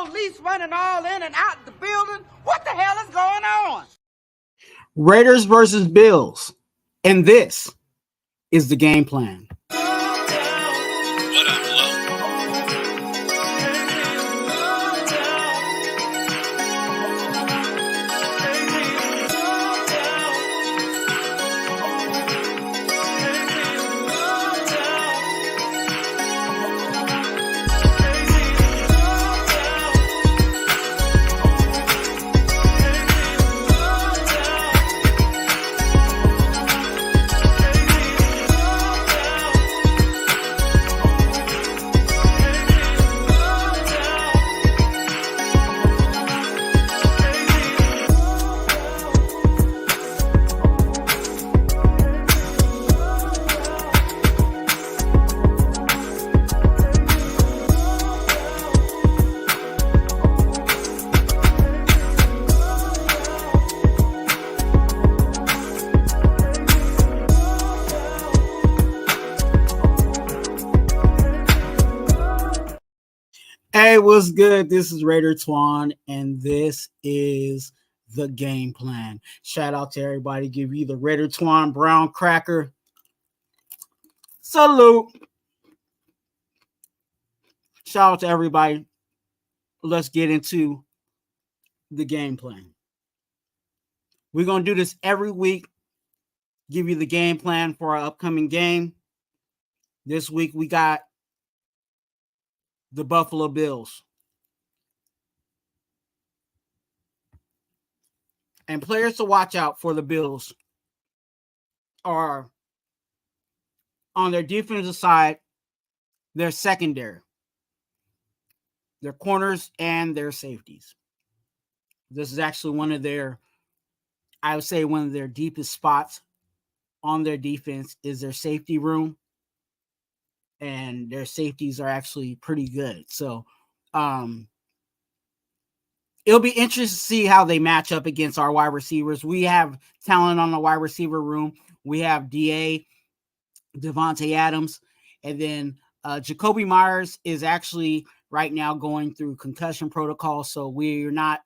police running all in and out the building. What the hell is going on? Raiders versus Bills. And this is the game plan. Hey, what's good? This is Raider Twuan, and this is the game plan. Shout out to everybody. Give you the Raider Twuan brown cracker. Salute. Shout out to everybody. Let's get into the game plan. We're going to do this every week. Give you the game plan for our upcoming game. This week we got the Buffalo Bills. And players to watch out for the Bills are on their defensive side, their secondary, their corners, and their safeties. This is actually one of their, I would say, one of their deepest spots on their defense is their safety room. And their safeties are actually pretty good. So it'll be interesting to see how they match up against our wide receivers. We have talent on the wide receiver room. We have DA, Devontae Adams, and then Jacoby Myers is actually right now going through concussion protocol. So we're not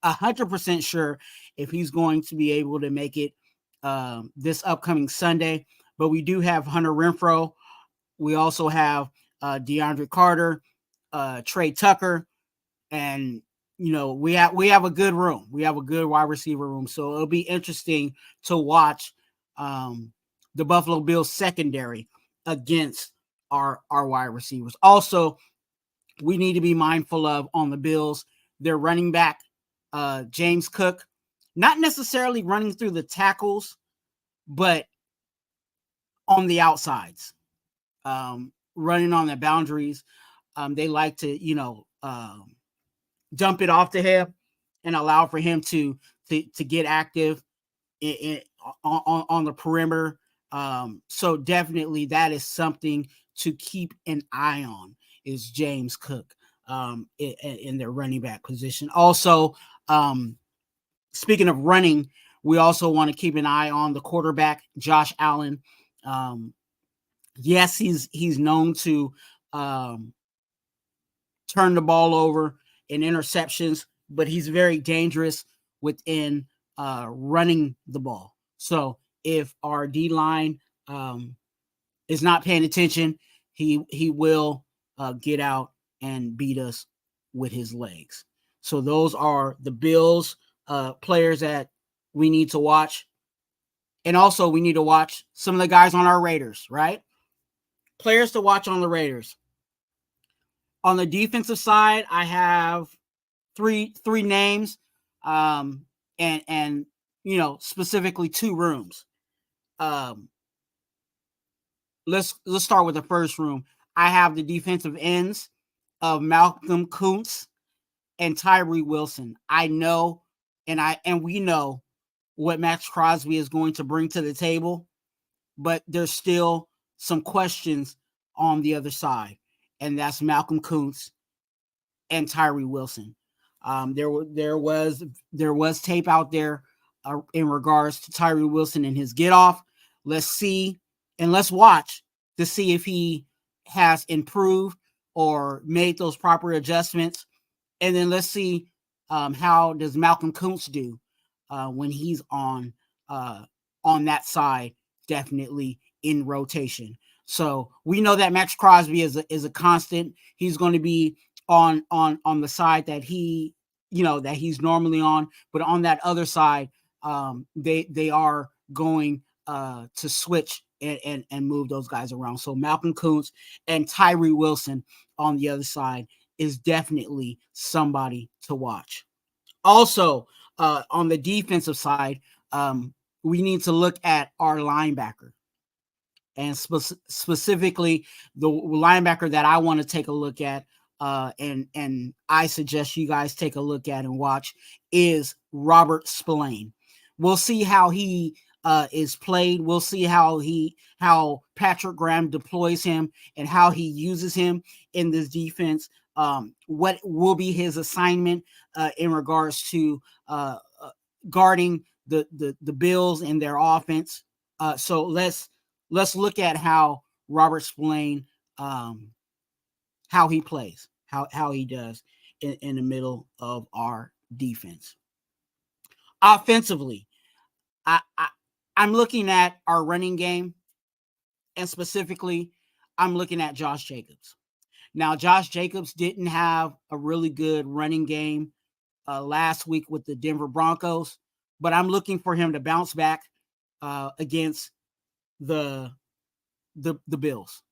100% sure if he's going to be able to make it this upcoming Sunday. But we do have Hunter Renfrow. We also have DeAndre Carter, Trey Tucker, and we have a good room. We have a good wide receiver room, so it'll be interesting to watch the Buffalo Bills secondary against our wide receivers. Also, we need to be mindful of on the Bills their running back James Cook, not necessarily running through the tackles, but on the outsides. Running on the boundaries. They like to, dump it off to him and allow for him to get active on the perimeter. So definitely that is something to keep an eye on is James Cook in their running back position. Also, speaking of running, we also want to keep an eye on the quarterback, Josh Allen. Yes, he's known to turn the ball over in interceptions, but he's very dangerous within running the ball. So if our D-line is not paying attention, he will get out and beat us with his legs. So those are the Bills players that we need to watch. And also we need to watch some of the guys on our Raiders, right? Players to watch on the Raiders. On the defensive side, I have three names, and specifically two rooms. Let's start with the first room. I have the defensive ends of Malcolm Kuntz and Tyree Wilson. I know, and we know what Max Crosby is going to bring to the table, but there's still some questions on the other side, and that's Malcolm Kuntz and Tyree Wilson. There was tape out there in regards to Tyree Wilson and his get off. Let's see and let's watch to see if he has improved or made those proper adjustments And then let's see how does Malcolm Kuntz do when he's on that side, definitely in rotation. So we know that Max Crosby is a constant. He's going to be on the side that he, that he's normally on, but on that other side, they are going to switch and move those guys around. So Malcolm Kuntz and Tyree Wilson on the other side is definitely somebody to watch. Also, on the defensive side, we need to look at our linebacker, and specifically the linebacker that I want to take a look at, and I suggest you guys take a look at and watch, is Robert Spillane. We'll see how he is played. We'll see how Patrick Graham deploys him and how he uses him in this defense. What will be his assignment in regards to guarding the Bills and their offense. So let's look at how Robert Spillane, how he plays, how he does in the middle of our defense. Offensively, I'm looking at our running game, and specifically, I'm looking at Josh Jacobs. Now, Josh Jacobs didn't have a really good running game last week with the Denver Broncos, but I'm looking for him to bounce back against the Bills.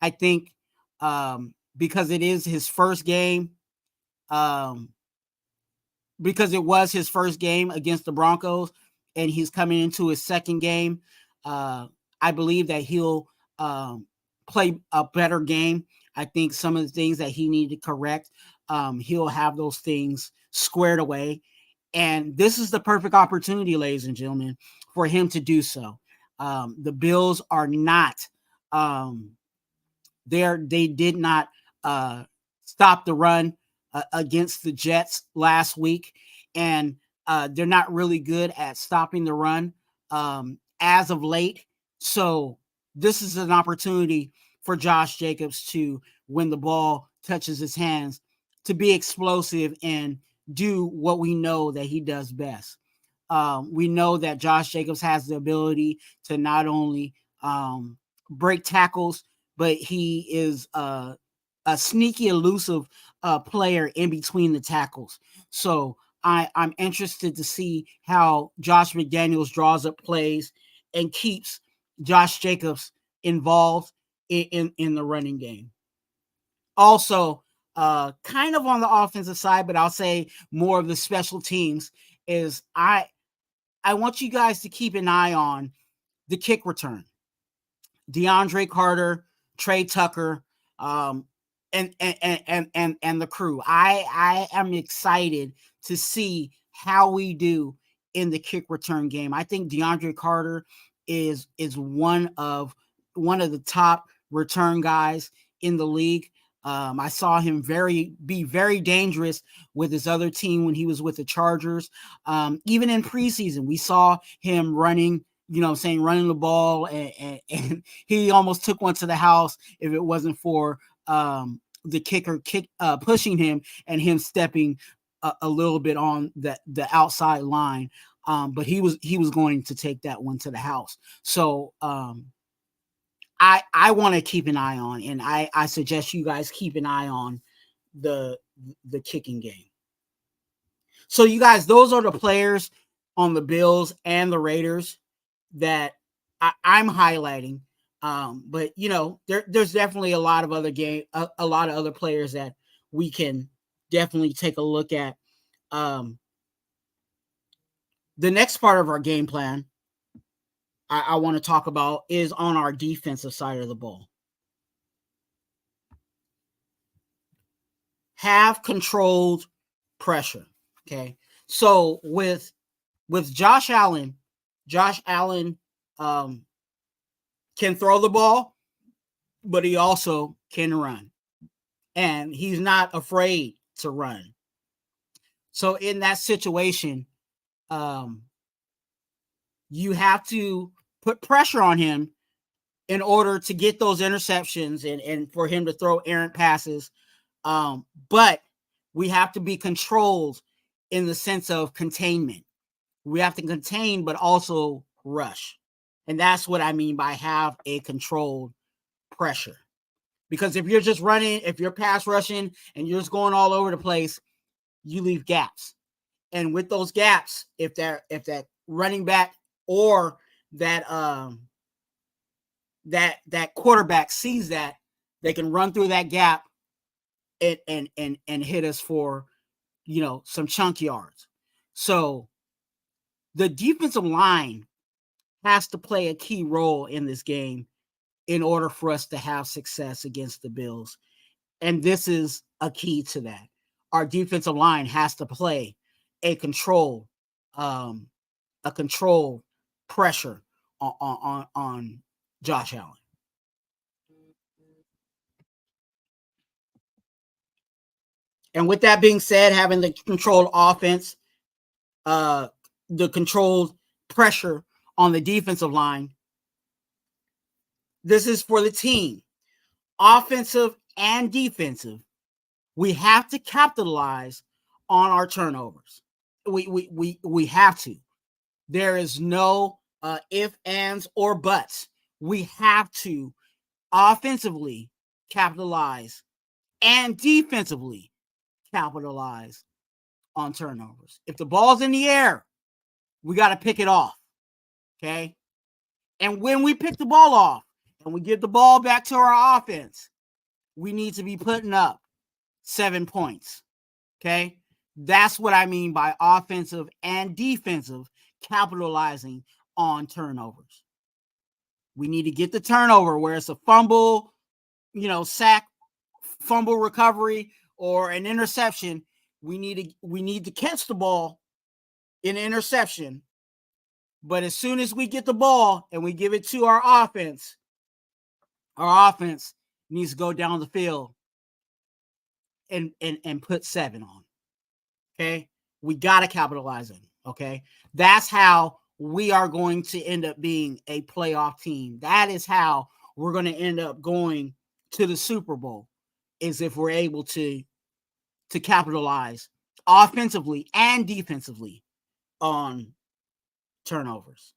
I think because it is his first game, because it was his first game against the Broncos, and he's coming into his second game, I believe that he'll play a better game. I think some of the things that he needed to correct, he'll have those things squared away. And this is the perfect opportunity, ladies and gentlemen, for him to do so. The Bills are not they did not stop the run against the Jets last week, and they're not really good at stopping the run as of late. So this is an opportunity for Josh Jacobs to, when the ball touches his hands, to be explosive and do what we know that he does best. We know that Josh Jacobs has the ability to not only break tackles, but he is a sneaky, elusive player in between the tackles. So I'm interested to see how Josh McDaniels draws up plays and keeps Josh Jacobs involved in the running game. Also, kind of on the offensive side, but I'll say more of the special teams, is I want you guys to keep an eye on the kick return. DeAndre Carter, Trey Tucker, and the crew. I am excited to see how we do in the kick return game. I think DeAndre Carter is one of the top return guys in the league. I saw him be very dangerous with his other team when he was with the Chargers. Even in preseason, we saw him running the ball, and he almost took one to the house if it wasn't for the kicker pushing him and him stepping a little bit on the outside line. But he was going to take that one to the house. So I want to keep an eye on, and I suggest you guys keep an eye on the kicking game. So you guys, those are the players on the Bills and the Raiders that I'm highlighting. But there's definitely a lot of other players that we can definitely take a look at. The next part of our game plan I want to talk about is on our defensive side of the ball. Have controlled pressure. Okay. So with Josh Allen can throw the ball, but he also can run. And he's not afraid to run. So in that situation, you have to put pressure on him in order to get those interceptions and for him to throw errant passes. But We have to be controlled in the sense of containment. We have to contain, but also rush. And that's what I mean by have a controlled pressure. Because if you're just running, if you're pass rushing and you're just going all over the place, you leave gaps. And with those gaps, if that running back or that that quarterback sees that, they can run through that gap and hit us for, some chunk yards. So the defensive line has to play a key role in this game in order for us to have success against the Bills. And this is a key to that. Our defensive line has to play a control pressure on Josh Allen. And with that being said, having the controlled offense, the controlled pressure on the defensive line, this is for the team, offensive and defensive. We have to capitalize on our turnovers. We have to. There is no if, ands, or buts. We have to offensively capitalize and defensively capitalize on turnovers. If the ball's in the air, we got to pick it off. Okay? And when we pick the ball off and we give the ball back to our offense, we need to be putting up 7 points. Okay? That's what I mean by offensive and defensive capitalizing on turnovers. We need to get the turnover where it's a fumble, sack, fumble recovery, or an interception. We need to catch the ball in an interception. But as soon as we get the ball and we give it to our offense needs to go down the field and put 7 on. Okay? We got to capitalize on it. Okay? That's how we are going to end up being a playoff team. That is how we're going to end up going to the Super Bowl, is if we're able to capitalize offensively and defensively on turnovers.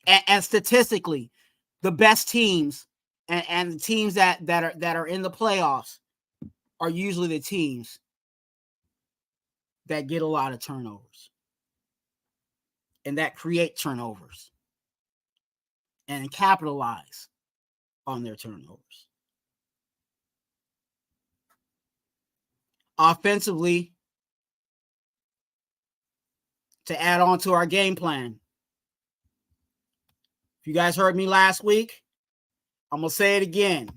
And statistically, the best teams and the teams that are in the playoffs are usually the teams that get a lot of turnovers and that create turnovers and capitalize on their turnovers. Offensively, to add on to our game plan, if you guys heard me last week, I'm going to say it again.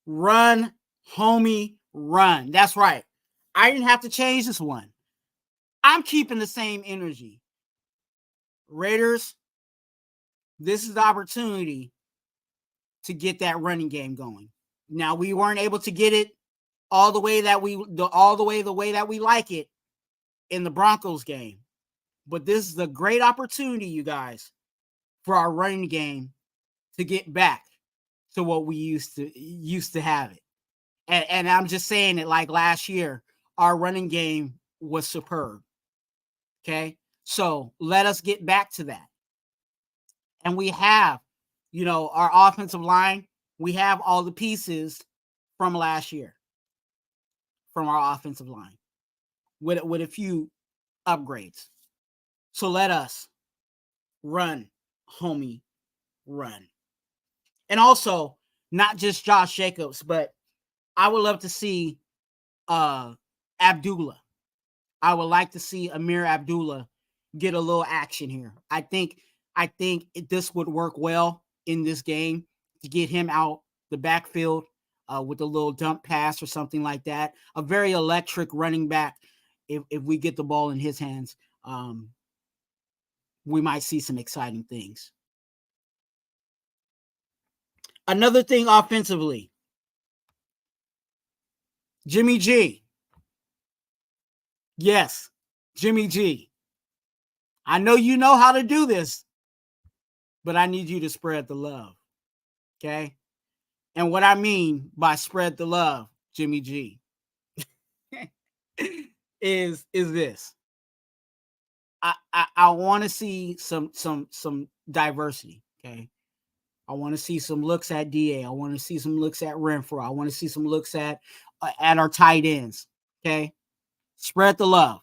Run, homie, run. That's right. I didn't have to change this one. I'm keeping the same energy. Raiders, this is the opportunity to get that running game going. Now, we weren't able to get it the way that we like it in the Broncos game. But this is a great opportunity, you guys, for our running game to get back to what we used to have it. And I'm just saying it like last year, our running game was superb. Okay? So let us get back to that. And we have, our offensive line, we have all the pieces from last year from our offensive line with a few upgrades. So let us run, homie, run. And also, not just Josh Jacobs, but I would love to see Abdullah. I would like to see Amir Abdullah get a little action here. I think this would work well in this game to get him out the backfield with a little dump pass or something like that. A very electric running back. If we get the ball in his hands, we might see some exciting things. Another thing offensively, Jimmy G. Yes, Jimmy G. I know you know how to do this, but I need you to spread the love. Okay? And what I mean by spread the love, Jimmy G, is this. I want to see some diversity. Okay. I want to see some looks at DA. I want to see some looks at Renfro. I want to see some looks at our tight ends. Okay. Spread the love.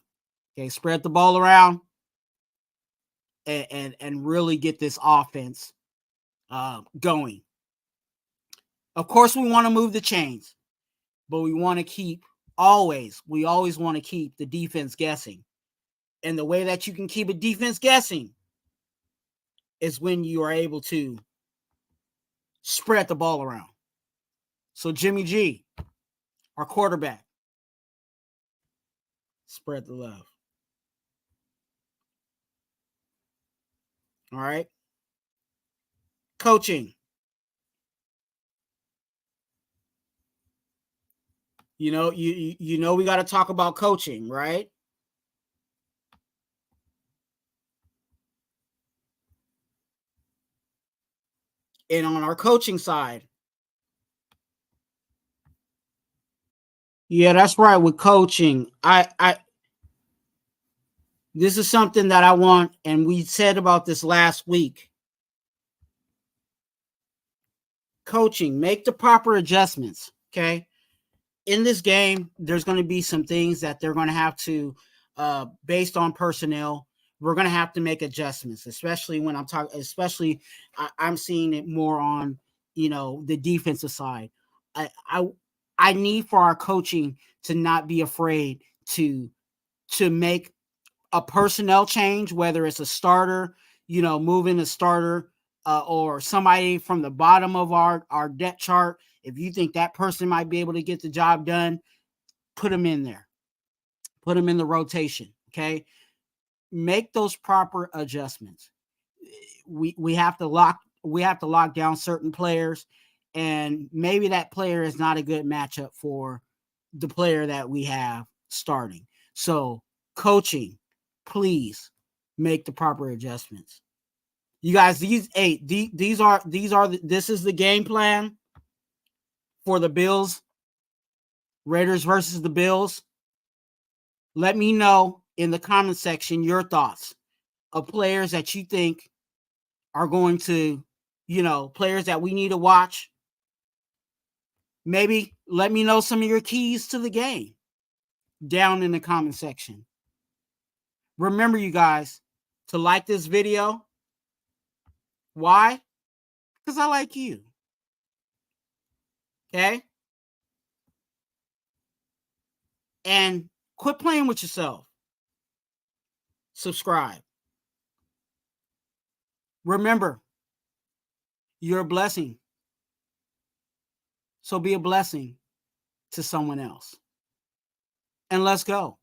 Okay. Spread the ball around and really get this offense going. Of course, we want to move the chains, but we want to keep we always want to keep the defense guessing. And the way that you can keep a defense guessing is when you are able to spread the ball around. So Jimmy G, our quarterback, spread the love. All right. Coaching. You know, we got to talk about coaching, right? And on our coaching side, yeah, that's right. With coaching, this is something that I want, and we said about this last week. Coaching, make the proper adjustments. Okay. In this game, there's going to be some things that they're going to have to, based on personnel, we're going to have to make adjustments, especially when I'm seeing it more on, the defensive side. I need for our coaching to not be afraid to make a personnel change, whether it's a starter, moving a starter or somebody from the bottom of our depth chart. If you think that person might be able to get the job done, put them in there. Put them in the rotation, okay? Make those proper adjustments. We have to lock down certain players, and maybe that player is not a good matchup for the player that we have starting. So, coaching, please make the proper adjustments. You guys, this is the game plan for the Bills, Raiders versus the Bills. Let me know in the comment section your thoughts of players that you think are going to, players that we need to watch. Maybe let me know some of your keys to the game down in the comment section. Remember, you guys, to like this video. Why? Because I like you. Okay? And quit playing with yourself. Subscribe. Remember, you're a blessing. So be a blessing to someone else. And let's go,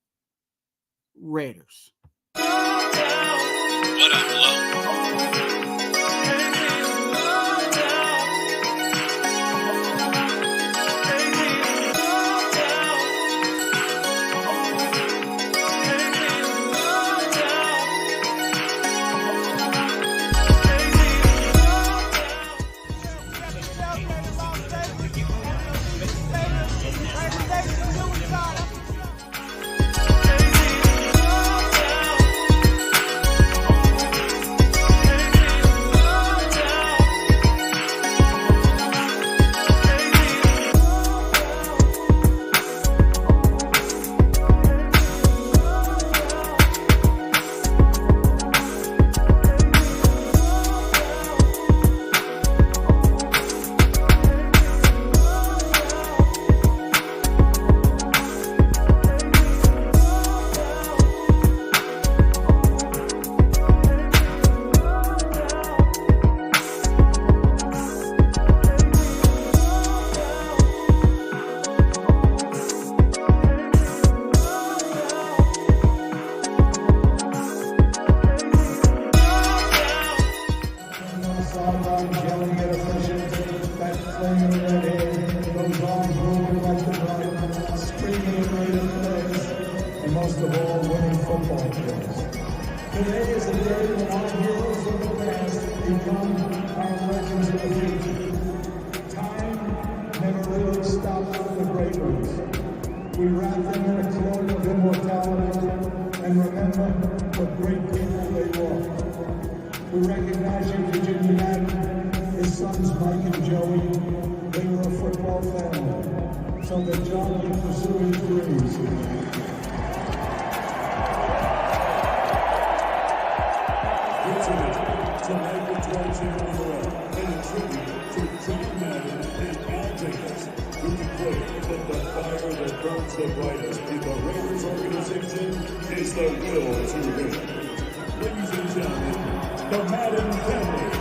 Raiders. What up, love? most of all, winning football games. Today is a day when our heroes of the past become our legends of the future. Time never really stops for the great ones. We wrap them in a cloak of what great people they were. We recognize you, Virginia Madden, his sons Mike and Joey. They were a football family, so that John can pursue his dreams. To Raider Twuan and a tribute to John Madden and Al Jacobs, who declared that the fire that burns the brightest in the Raiders organization is the will to win. Ladies and gentlemen, the Madden family.